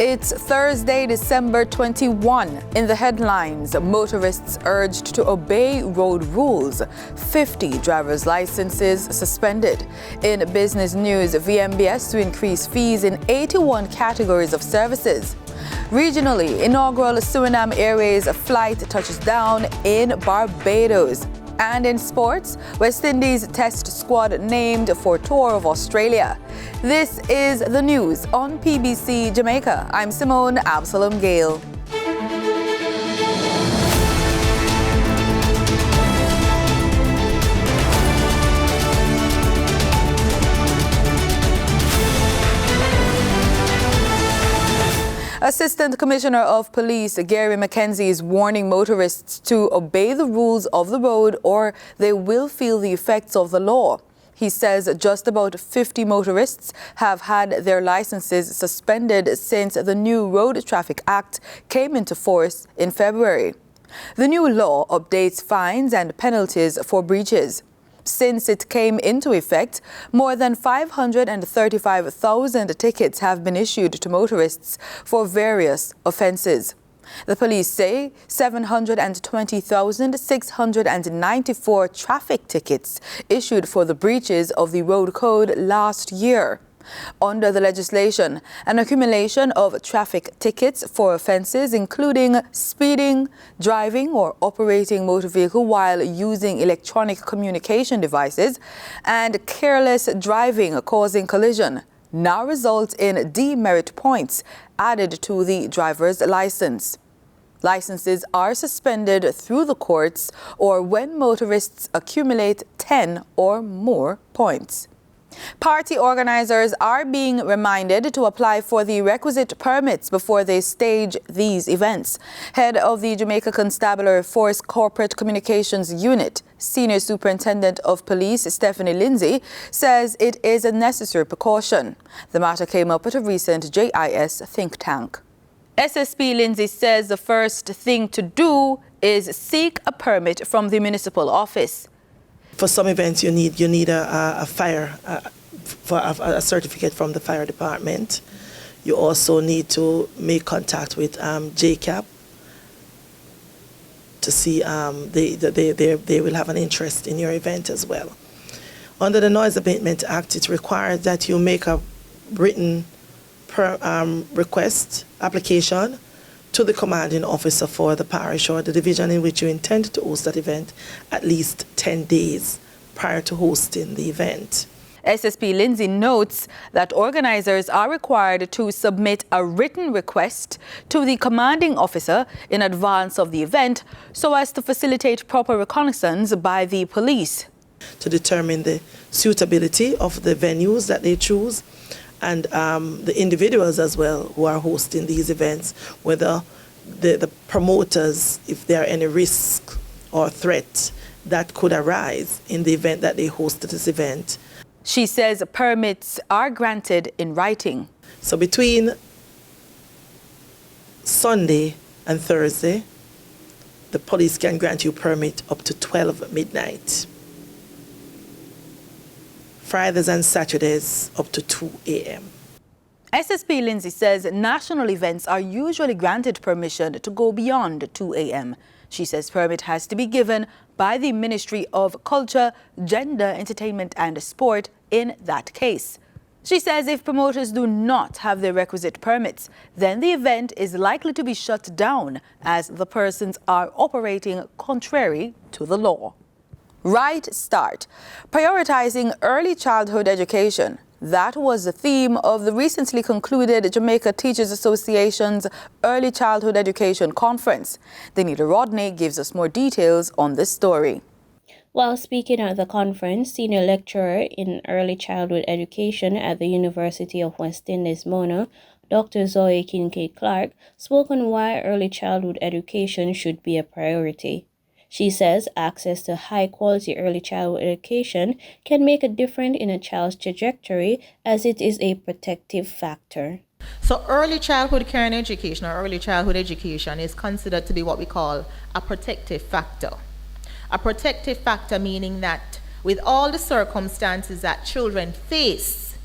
It's Thursday, December 21. In the headlines, motorists urged to obey road rules. 50 driver's licenses suspended. In business news, VMBS to increase fees in 81 categories of services. Regionally, inaugural Suriname Airways flight touches down in Barbados. And in sports, West Indies test squad named for tour of Australia. This is the news on PBC Jamaica. I'm Simone Absalom Gale. Assistant Commissioner of Police Gary McKenzie is warning motorists to obey the rules of the road or they will feel the effects of the law. He says just about 50 motorists have had their licenses suspended since the new Road Traffic Act came into force in February. The new law updates fines and penalties for breaches. Since it came into effect, more than 535,000 tickets have been issued to motorists for various offences. The police say 720,694 traffic tickets issued for the breaches of the road code last year. Under the legislation, an accumulation of traffic tickets for offences including speeding, driving or operating motor vehicle while using electronic communication devices, and careless driving causing collision now result in demerit points added to the driver's license. Licenses are suspended through the courts or when motorists accumulate 10 or more points. Party organizers are being reminded to apply for the requisite permits before they stage these events. Head of the Jamaica Constabulary Force Corporate Communications Unit, Senior Superintendent of Police Stephanie Lindsay, says it is a necessary precaution. The matter came up at a recent JIS think tank. SSP Lindsay says the first thing to do is seek a permit from the municipal office. For some events, you need a fire, a certificate from the fire department. You also need to make contact with JCAP to see they will have an interest in your event as well. Under the Noise Abatement Act, it requires that you make a written request application to the commanding officer for the parish or the division in which you intend to host that event at least 10 days prior to hosting the event. SSP Lindsay notes that organizers are required to submit a written request to the commanding officer in advance of the event so as to facilitate proper reconnaissance by the police. To determine the suitability of the venues that they choose and the individuals as well who are hosting these events, whether the promoters, if there are any risk or threat that could arise in the event that they hosted this event. She says permits are granted in writing. So between Sunday and Thursday, the police can grant you permit up to 12 midnight. Fridays and Saturdays up to 2 a.m. SSP Lindsay says national events are usually granted permission to go beyond 2 a.m. She says permit has to be given by the Ministry of Culture, Gender, Entertainment and Sport in that case. She says if promoters do not have the requisite permits, then the event is likely to be shut down as the persons are operating contrary to the law. Right Start, prioritizing early childhood education. That was the theme of the recently concluded Jamaica Teachers Association's Early Childhood Education Conference. Danita Rodney gives us more details on this story. While speaking at the conference, Senior Lecturer in Early Childhood Education at the University of West Indies, Mona, Dr. Zoe Kincaid-Clark, spoke on why early childhood education should be a priority. She says access to high-quality early childhood education can make a difference in a child's trajectory as it is a protective factor. So early childhood care and education or early childhood education is considered to be what we call a protective factor. A protective factor meaning that with all the circumstances that children face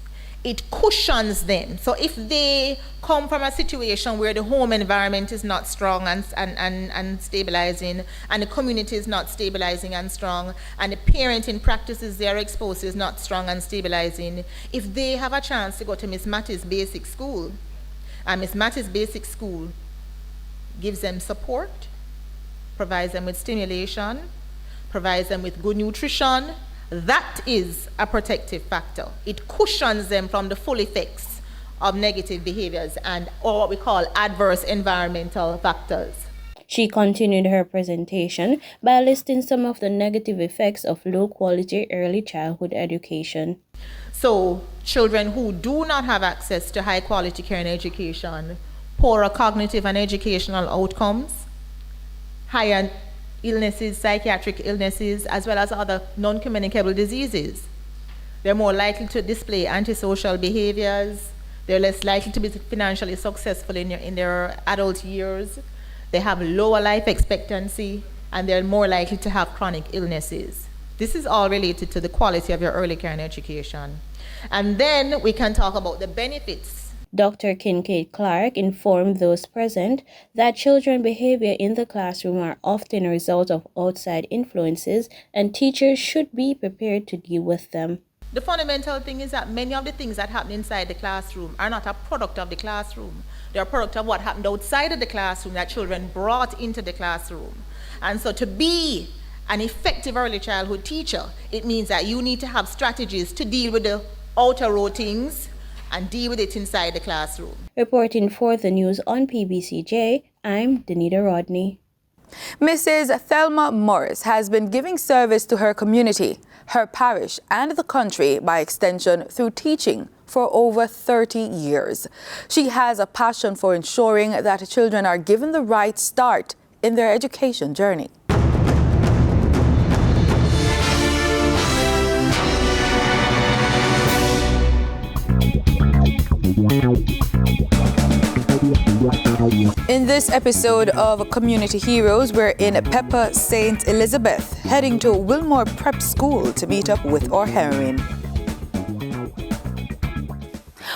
it cushions them. So if they come from a situation where the home environment is not strong and stabilizing, and the community is not stabilizing and strong, and the parenting practices they are exposed to is not strong and stabilizing, if they have a chance to go to Miss Matty's basic school, and Miss Matty's basic school gives them support, provides them with stimulation, provides them with good nutrition, that is a protective factor. It cushions them from the full effects of negative behaviors or what we call adverse environmental factors. She continued her presentation by listing some of the negative effects of low-quality early childhood education. So, children who do not have access to high-quality care and education, poorer cognitive and educational outcomes, higher illnesses, psychiatric illnesses, as well as other non-communicable diseases. They're more likely to display antisocial behaviors. They're less likely to be financially successful in their adult years. They have lower life expectancy, and they're more likely to have chronic illnesses. This is all related to the quality of your early care and education. And then we can talk about the benefits. Dr. Kincaid Clark informed those present that children's behavior in the classroom are often a result of outside influences, and teachers should be prepared to deal with them. The fundamental thing is that many of the things that happen inside the classroom are not a product of the classroom. They're a product of what happened outside of the classroom that children brought into the classroom. And so to be an effective early childhood teacher, it means that you need to have strategies to deal with the outer road things and deal with it inside the classroom. Reporting for the news on PBCJ, I'm Danita Rodney. Mrs. Thelma Morris has been giving service to her community, her parish, and the country by extension through teaching for over 30 years. She has a passion for ensuring that children are given the right start in their education journey. In this episode of Community Heroes, we're in Pepper St. Elizabeth, heading to Wilmore Prep School to meet up with our heroine.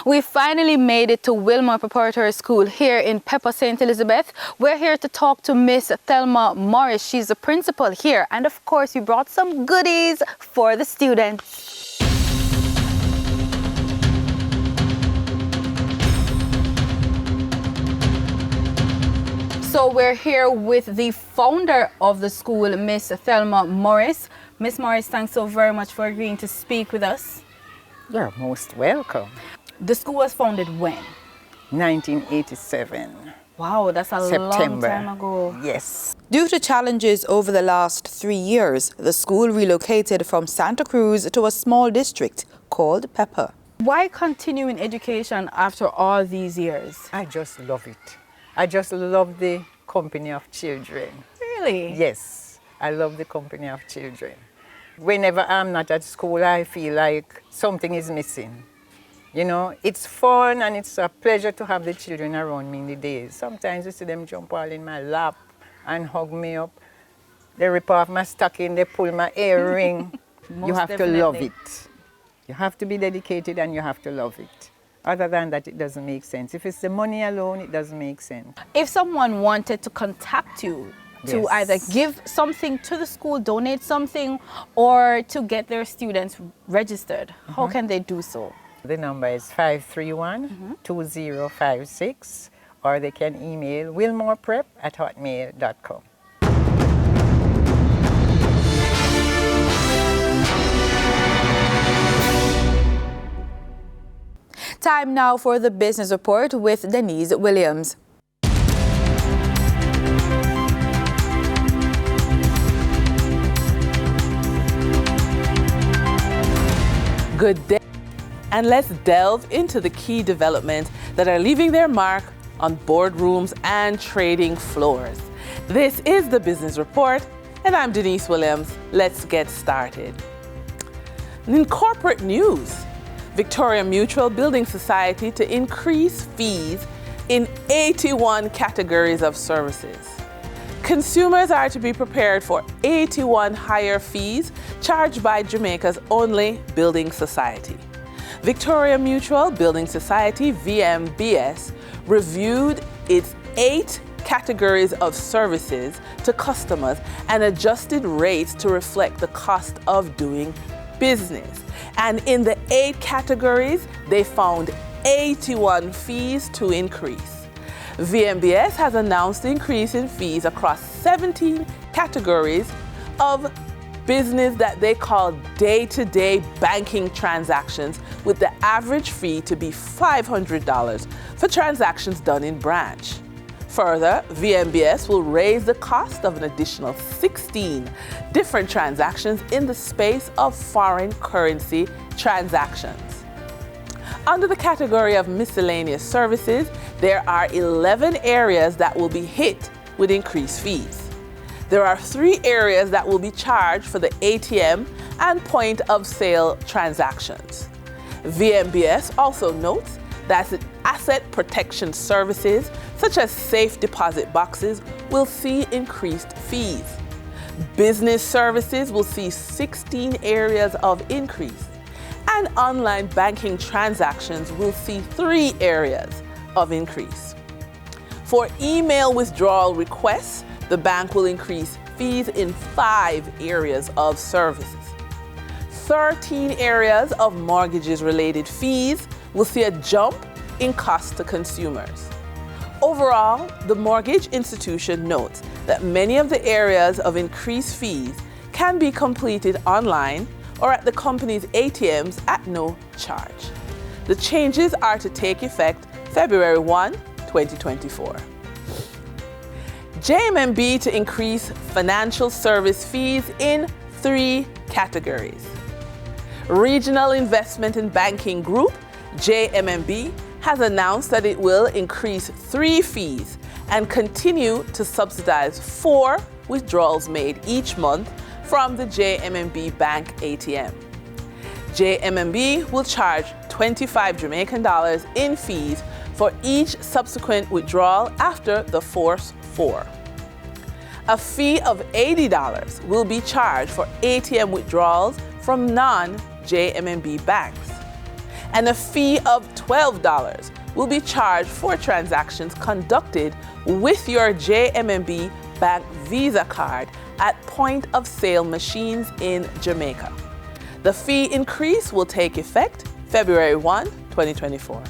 We finally made it to Wilmore Preparatory School here in Pepper St. Elizabeth. We're here to talk to Miss Thelma Morris. She's the principal here, and of course we brought some goodies for the students. So we're here with the founder of the school, Miss Thelma Morris. Miss Morris, thanks so very much for agreeing to speak with us. You're most welcome. The school was founded when? 1987. Wow, that's a long time ago. Yes. Due to challenges over the last 3 years, the school relocated from Santa Cruz to a small district called Pepper. Why continue in education after all these years? I just love it. I just love the company of children. Really? Yes, I love the company of children. Whenever I'm not at school, I feel like something is missing. You know, it's fun and it's a pleasure to have the children around me in the days. Sometimes you see them jump all in my lap and hug me up. They rip off my stocking, they pull my earring. You have to love it. You have to be dedicated and you have to love it. Other than that, it doesn't make sense. If it's the money alone, it doesn't make sense. If someone wanted to contact you to either give something to the school, donate something, or to get their students registered, how can they do so? The number is 531-2056, or they can email wilmoreprep@hotmail.com. Time now for the business report with Denise Williams. Good day, and let's delve into the key developments that are leaving their mark on boardrooms and trading floors. This is the Business Report, and I'm Denise Williams. Let's get started. In corporate news, Victoria Mutual Building Society to increase fees in 81 categories of services. Consumers are to be prepared for 81 higher fees charged by Jamaica's only building society. Victoria Mutual Building Society, VMBS, reviewed its 8 categories of services to customers and adjusted rates to reflect the cost of doing business. And in the 8 categories, they found 81 fees to increase. VMBS has announced the increase in fees across 17 categories of business that they call day-to-day banking transactions, with the average fee to be $500 for transactions done in branch. Further, VMBS will raise the cost of an additional 16 different transactions in the space of foreign currency transactions. Under the category of miscellaneous services, there are 11 areas that will be hit with increased fees. There are 3 areas that will be charged for the ATM and point of sale transactions. VMBS also notes that asset protection services, such as safe deposit boxes, will see increased fees. Business services will see 16 areas of increase, and online banking transactions will see 3 areas of increase. For email withdrawal requests, the bank will increase fees in 5 areas of services. 13 areas of mortgages-related fees will see a jump in cost to consumers. Overall, the mortgage institution notes that many of the areas of increased fees can be completed online or at the company's ATMs at no charge. The changes are to take effect February 1, 2024. JMMB to increase financial service fees in 3 categories. Regional Investment and Banking Group, JMMB, has announced that it will increase 3 fees and continue to subsidize 4 withdrawals made each month from the JMMB Bank ATM. JMMB will charge 25 Jamaican dollars in fees for each subsequent withdrawal after the first 4. A fee of $80 will be charged for ATM withdrawals from non-JMMB banks, and a fee of $12 will be charged for transactions conducted with your JMMB Bank Visa card at point-of-sale machines in Jamaica. The fee increase will take effect February 1, 2024.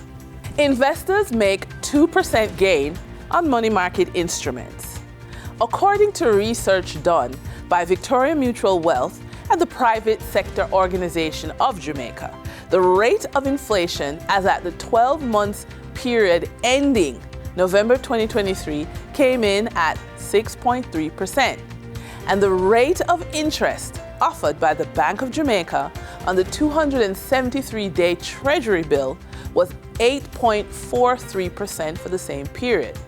Investors make 2% gain on money market instruments. According to research done by Victoria Mutual Wealth and the Private Sector Organization of Jamaica, the rate of inflation as at the 12 months period ending November 2023 came in at 6.3%, and the rate of interest offered by the Bank of Jamaica on the 273-day Treasury bill was 8.43% for the same period.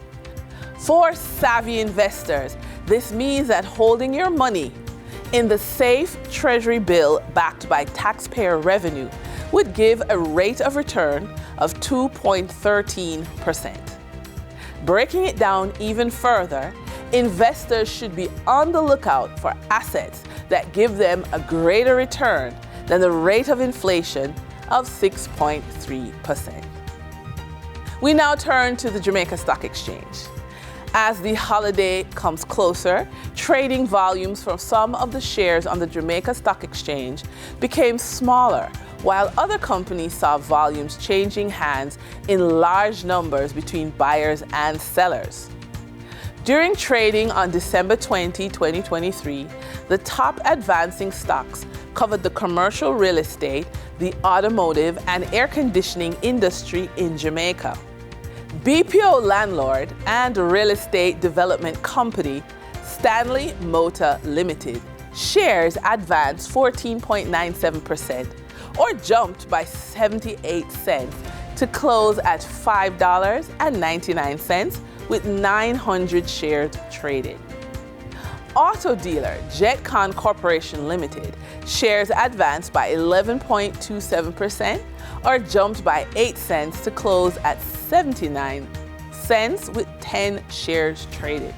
For savvy investors, this means that holding your money in the safe Treasury bill backed by taxpayer revenue would give a rate of return of 2.13%. Breaking it down even further, investors should be on the lookout for assets that give them a greater return than the rate of inflation of 6.3%. We now turn to the Jamaica Stock Exchange. As the holiday comes closer, trading volumes for some of the shares on the Jamaica Stock Exchange became smaller, while other companies saw volumes changing hands in large numbers between buyers and sellers. During trading on December 20, 2023, the top advancing stocks covered the commercial real estate, the automotive, and air conditioning industry in Jamaica. BPO landlord and real estate development company Stanley Motor Limited shares advanced 14.97%, or jumped by 78 cents to close at $5.99 with 900 shares traded. Auto dealer Jetcon Corporation Limited shares advanced by 11.27%, or jumped by 8 cents to close at 79 cents with 10 shares traded.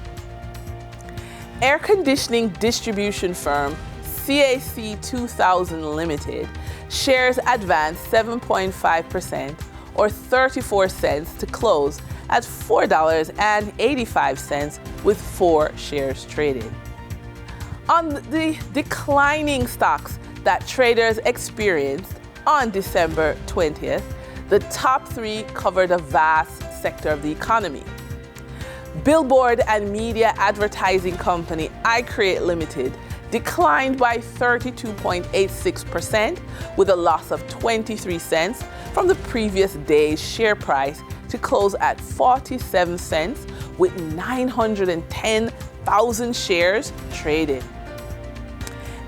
Air conditioning distribution firm CAC 2000 Limited shares advanced 7.5% or 34 cents to close at $4.85 with 4 shares traded. On the declining stocks that traders experienced on December 20th, the top 3 covered a vast sector of the economy. Billboard and media advertising company iCreate Limited declined by 32.86% with a loss of 23 cents from the previous day's share price to close at 47 cents with 910,000 shares traded.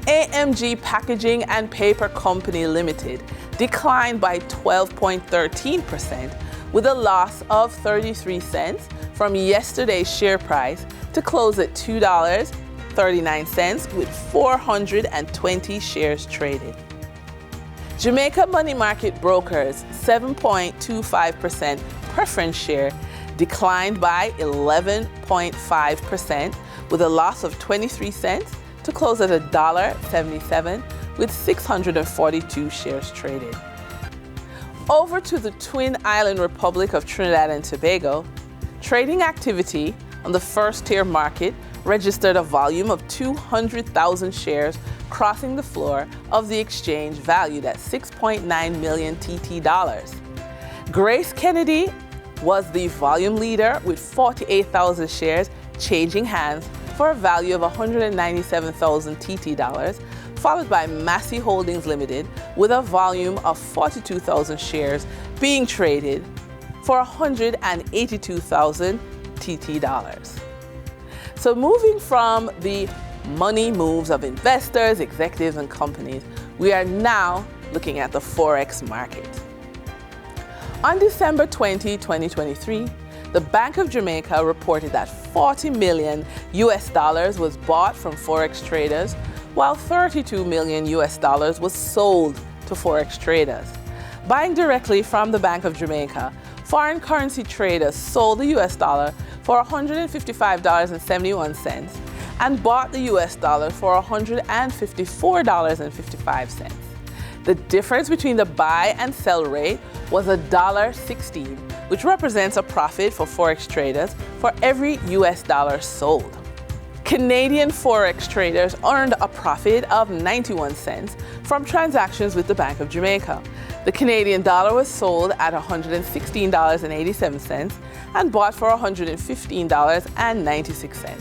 AMG Packaging and Paper Company Limited declined by 12.13% with a loss of 33 cents from yesterday's share price to close at $2.39 with 420 shares traded. Jamaica Money Market Brokers 7.25% preference share declined by 11.5% with a loss of 23 cents to close at $1.77 with 642 shares traded. Over to the Twin Island Republic of Trinidad and Tobago, trading activity on the first-tier market registered a volume of 200,000 shares crossing the floor of the exchange valued at 6.9 million TT dollars. Grace Kennedy was the volume leader with 48,000 shares changing hands for a value of 197,000 TT dollars, followed by Massey Holdings Limited with a volume of 42,000 shares being traded for 182,000 TT dollars. So moving from the money moves of investors, executives, and companies, we are now looking at the Forex market. On December 20, 2023, the Bank of Jamaica reported that $40 million was bought from Forex traders, while $32 million was sold to Forex traders. Buying directly from the Bank of Jamaica, foreign currency traders sold the US dollar for $155.71 and bought the US dollar for $154.55. The difference between the buy and sell rate was $1.16, which represents a profit for Forex traders for every US dollar sold. Canadian Forex traders earned a profit of 91 cents from transactions with the Bank of Jamaica. The Canadian dollar was sold at $116.87 and bought for $115.96.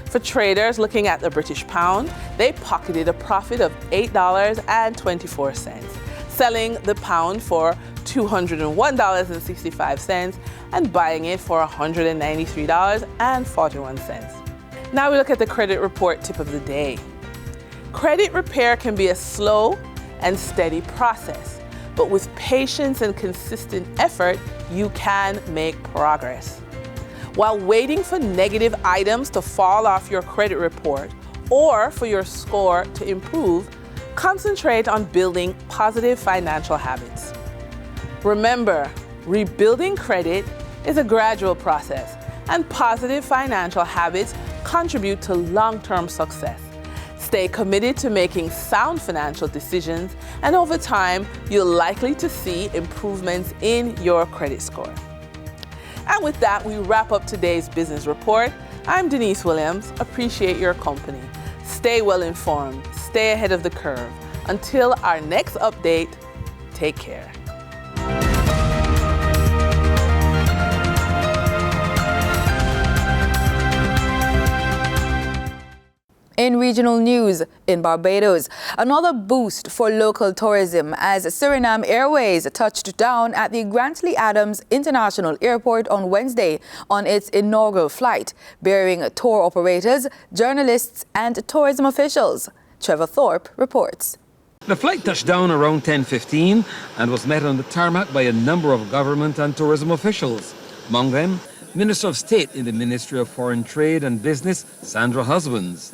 For traders looking at the British pound, they pocketed a profit of $8.24, selling the pound for $201.65 and buying it for $193.41. Now we look at the credit report tip of the day. Credit repair can be a slow and steady process, but with patience and consistent effort, you can make progress. While waiting for negative items to fall off your credit report or for your score to improve, concentrate on building positive financial habits. Remember, rebuilding credit is a gradual process, and positive financial habits contribute to long-term success. Stay committed to making sound financial decisions, and over time, you're likely to see improvements in your credit score. And with that, we wrap up today's business report. I'm Denise Williams. Appreciate your company. Stay well informed. Stay ahead of the curve. Until our next update, take care. In regional news, in Barbados, another boost for local tourism as Suriname Airways touched down at the Grantley Adams International Airport on Wednesday on its inaugural flight, bearing tour operators, journalists, and tourism officials. Trevor Thorpe reports. The flight touched down around 10:15 and was met on the tarmac by a number of government and tourism officials. Among them, Minister of State in the Ministry of Foreign Trade and Business, Sandra Husbands.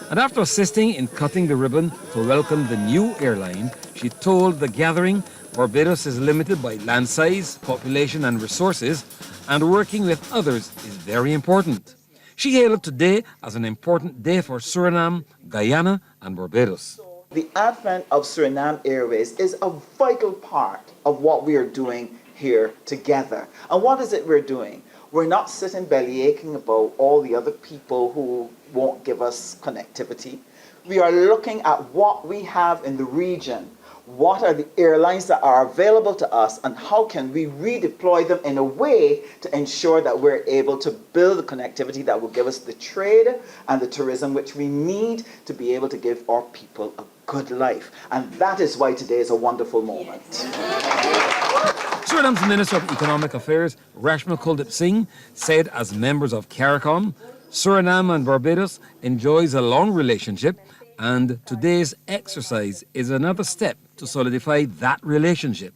And after assisting in cutting the ribbon to welcome the new airline, she told the gathering Barbados is limited by land size, population and resources, and working with others is very important. She hailed today as an important day for Suriname, Guyana and Barbados. The advent of Suriname Airways is a vital part of what we are doing here together. And what is it we're doing? We're not sitting belly aching about all the other people who won't give us connectivity. We are looking at what we have in the region. What are the airlines that are available to us, and how can we redeploy them in a way to ensure that we're able to build the connectivity that will give us the trade and the tourism which we need to be able to give our people a good life. And that is why today is a wonderful moment. Suriname's Minister of Economic Affairs, Rashma Kuldip Singh, said as members of CARICOM, Suriname and Barbados enjoys a long relationship, and today's exercise is another step to solidify that relationship.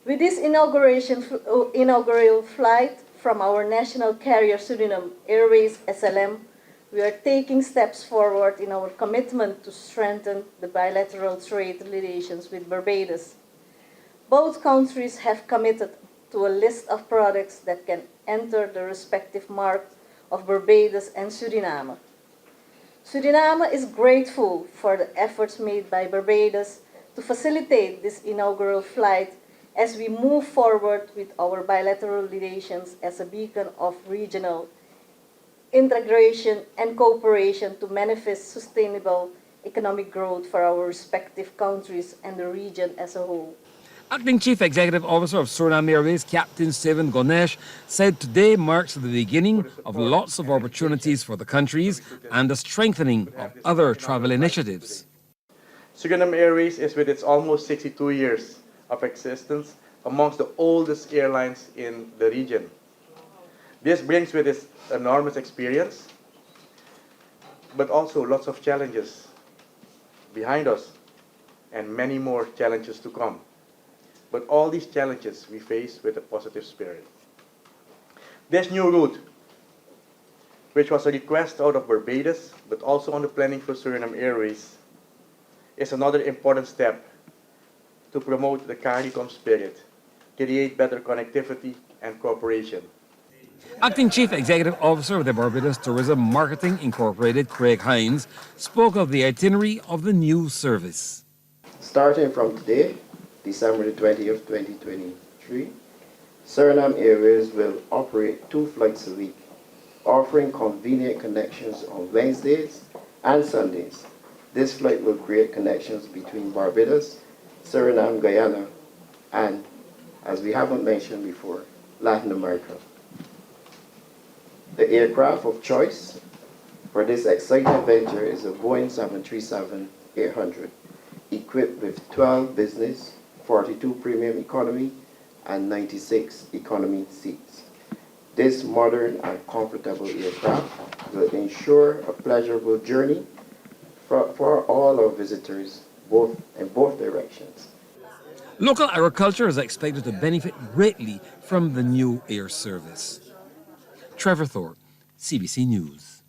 With this inaugural flight from our national carrier Suriname Airways SLM, we are taking steps forward in our commitment to strengthen the bilateral trade relations with Barbados. Both countries have committed to a list of products that can enter the respective markets of Barbados and Suriname. Suriname is grateful for the efforts made by Barbados to facilitate this inaugural flight as we move forward with our bilateral relations as a beacon of regional integration and cooperation to manifest sustainable economic growth for our respective countries and the region as a whole. Acting Chief Executive Officer of Suriname Airways, Captain Steven Ganesh, said today marks the beginning of lots of opportunities for the countries and the strengthening of other travel initiatives. Suriname Airways is, with its almost 62 years of existence, amongst the oldest airlines in the region. This brings with it enormous experience, but also lots of challenges behind us and many more challenges to come. But all these challenges we face with a positive spirit. This new route, which was a request out of Barbados, but also on the planning for Suriname Airways, is another important step to promote the CARICOM spirit, create better connectivity and cooperation. Acting Chief Executive Officer of the Barbados Tourism Marketing Incorporated, Craig Hines, spoke of the itinerary of the new service. Starting from today, December the 20th, 2023, Suriname Airways will operate 2 flights a week, offering convenient connections on Wednesdays and Sundays. This flight will create connections between Barbados, Suriname, Guyana, and, as we haven't mentioned before, Latin America. The aircraft of choice for this exciting venture is a Boeing 737-800, equipped with 12 business, 42 premium economy, and 96 economy seats. This modern and comfortable aircraft will ensure a pleasurable journey for all our visitors, in both directions. Local agriculture is expected to benefit greatly from the new air service. Trevor Thorpe, CBC News.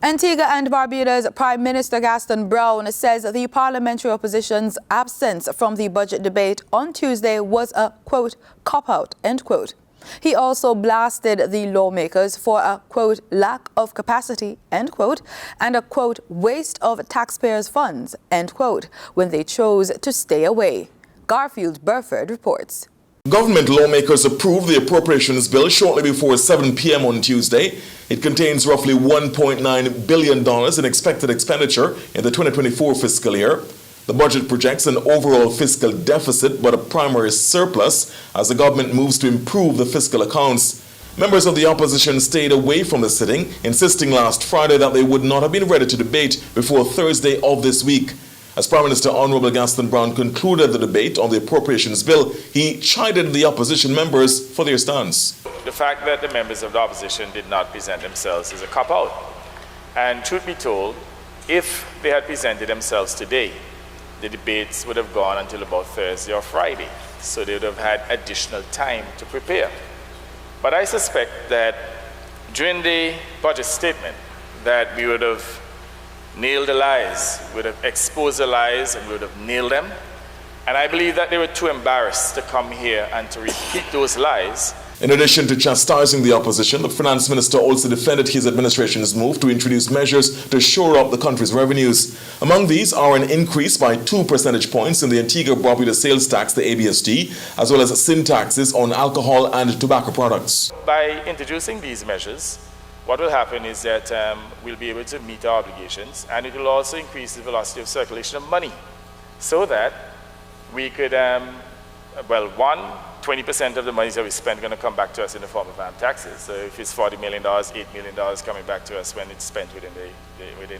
Antigua and Barbuda's Prime Minister Gaston Brown says the parliamentary opposition's absence from the budget debate on Tuesday was a, quote, cop-out, end quote. He also blasted the lawmakers for a, quote, lack of capacity, end quote, and a, quote, waste of taxpayers' funds, end quote, when they chose to stay away. Garfield Burford reports. Government lawmakers approved the appropriations bill shortly before 7 p.m. on Tuesday. It contains roughly $1.9 billion in expected expenditure in the 2024 fiscal year. The budget projects an overall fiscal deficit but a primary surplus as the government moves to improve the fiscal accounts. Members of the opposition stayed away from the sitting, insisting last Friday that they would not have been ready to debate before Thursday of this week. As Prime Minister Honorable Gaston Brown concluded the debate on the appropriations bill, he chided the opposition members for their stance. The fact that the members of the opposition did not present themselves is a cop-out. And truth be told, if they had presented themselves today, the debates would have gone until about Thursday or Friday, so they would have had additional time to prepare. But I suspect that during the budget statement that we would have nailed the lies, we would have exposed the lies, and we would have nailed them. And I believe that they were too embarrassed to come here and to repeat those lies. In addition to chastising the opposition, the finance minister also defended his administration's move to introduce measures to shore up the country's revenues. Among these are an increase by 2 percentage points in the Antigua-Barbuda sales tax, the ABST, as well as sin taxes on alcohol and tobacco products. By introducing these measures, what will happen is that we'll be able to meet our obligations, and it will also increase the velocity of circulation of money so that we could, 20% of the money that we spend is going to come back to us in the form of taxes. So if it's $40 million, $8 million coming back to us when it's spent within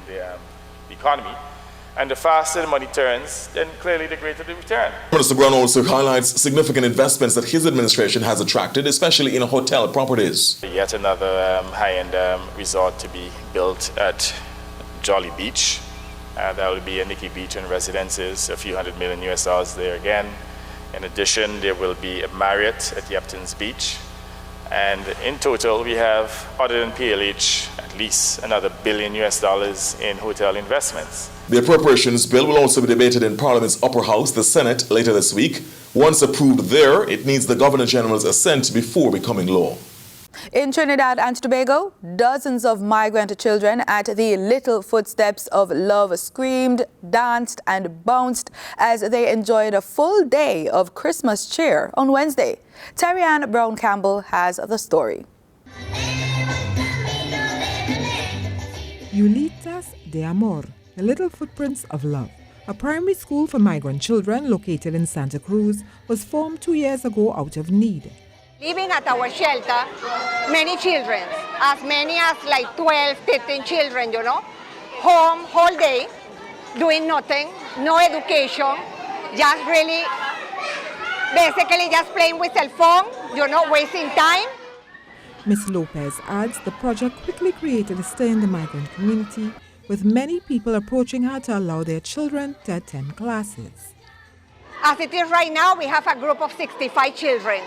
the economy. And the faster the money turns, then clearly the greater the return. Minister Brown also highlights significant investments that his administration has attracted, especially in hotel properties. Yet another high-end resort to be built at Jolly Beach. That will be a Nikki Beach and residences, a few $100 million there again. In addition, there will be a Marriott at Yepton's Beach. And in total, we have, other than PLH, at least another $1 billion in hotel investments. The appropriations bill will also be debated in Parliament's upper house, the Senate, later this week. Once approved there, it needs the Governor General's assent before becoming law. In Trinidad and Tobago, dozens of migrant children at the Little Footsteps of Love screamed, danced and bounced as they enjoyed a full day of Christmas cheer on Wednesday. Terry-Ann Brown-Campbell has the story. Unitas de Amor, the Little Footprints of Love, a primary school for migrant children located in Santa Cruz, was formed 2 years ago out of need. Living at our shelter, many children, as many as like 12, 13 children, home whole day, doing nothing, no education, just really, basically just playing with cell phone, wasting time. Ms. Lopez adds the project quickly created a stir in the migrant community, with many people approaching her to allow their children to attend classes. As it is right now, we have a group of 65 children.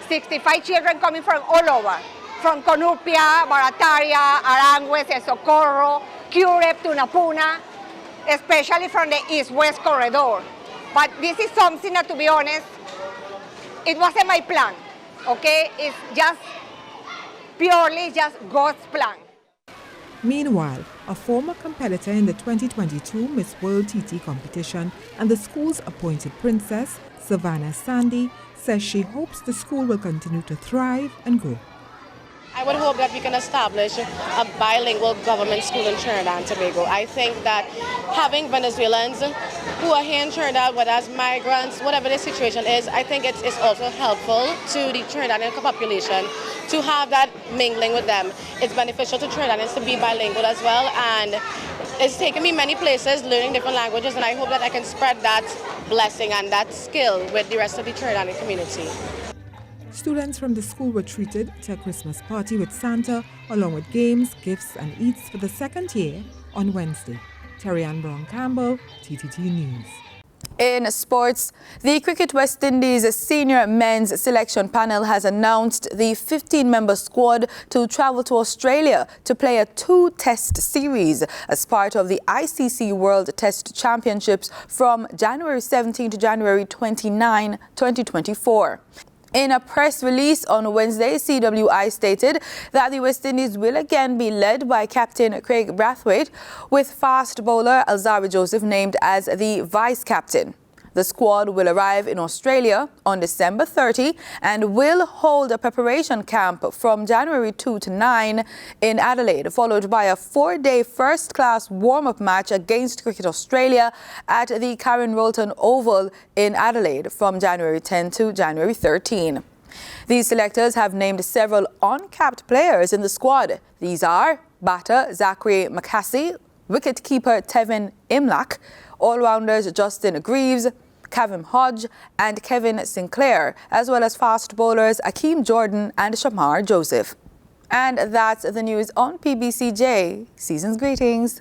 65 children coming from all over, from Conupia, Barataria, Arangues, El Socorro, Curep, Tunapuna, especially from the east-west corridor. But this is something that, to be honest, it wasn't my plan, okay? It's just purely just God's plan. Meanwhile, a former competitor in the 2022 Miss World TT competition and the school's appointed princess, Savannah Sandy, says she hopes the school will continue to thrive and grow. I would hope that we can establish a bilingual government school in Trinidad and Tobago. I think that having Venezuelans who are here in Trinidad, whether as migrants, whatever the situation is, I think it's also helpful to the Trinidadian population to have that mingling with them. It's beneficial to Trinidadians to be bilingual as well, and it's taken me many places learning different languages, and I hope that I can spread that blessing and that skill with the rest of the Trinidadian community. Students from the school were treated to a Christmas party with Santa, along with games, gifts and eats for the second year on Wednesday. Terry-Ann Brown-Campbell, TTT News. In sports, the Cricket West Indies senior men's selection panel has announced the 15-member squad to travel to Australia to play a 2-test series as part of the ICC World Test Championships from January 17 to January 29, 2024. In a press release on Wednesday, CWI stated that the West Indies will again be led by Captain Craig Brathwaite, with fast bowler Alzarri Joseph named as the vice-captain. The squad will arrive in Australia on December 30 and will hold a preparation camp from January 2 to 9 in Adelaide, followed by a 4-day first-class warm-up match against Cricket Australia at the Karen Rolton Oval in Adelaide from January 10 to January 13. These selectors have named several uncapped players in the squad. These are batter Zachary McCasey, wicket-keeper Tevin Imlach, all-rounders Justin Greaves, Kevin Hodge and Kevin Sinclair, as well as fast bowlers Akeem Jordan and Shamar Joseph. And that's the news on PBCJ. Season's greetings.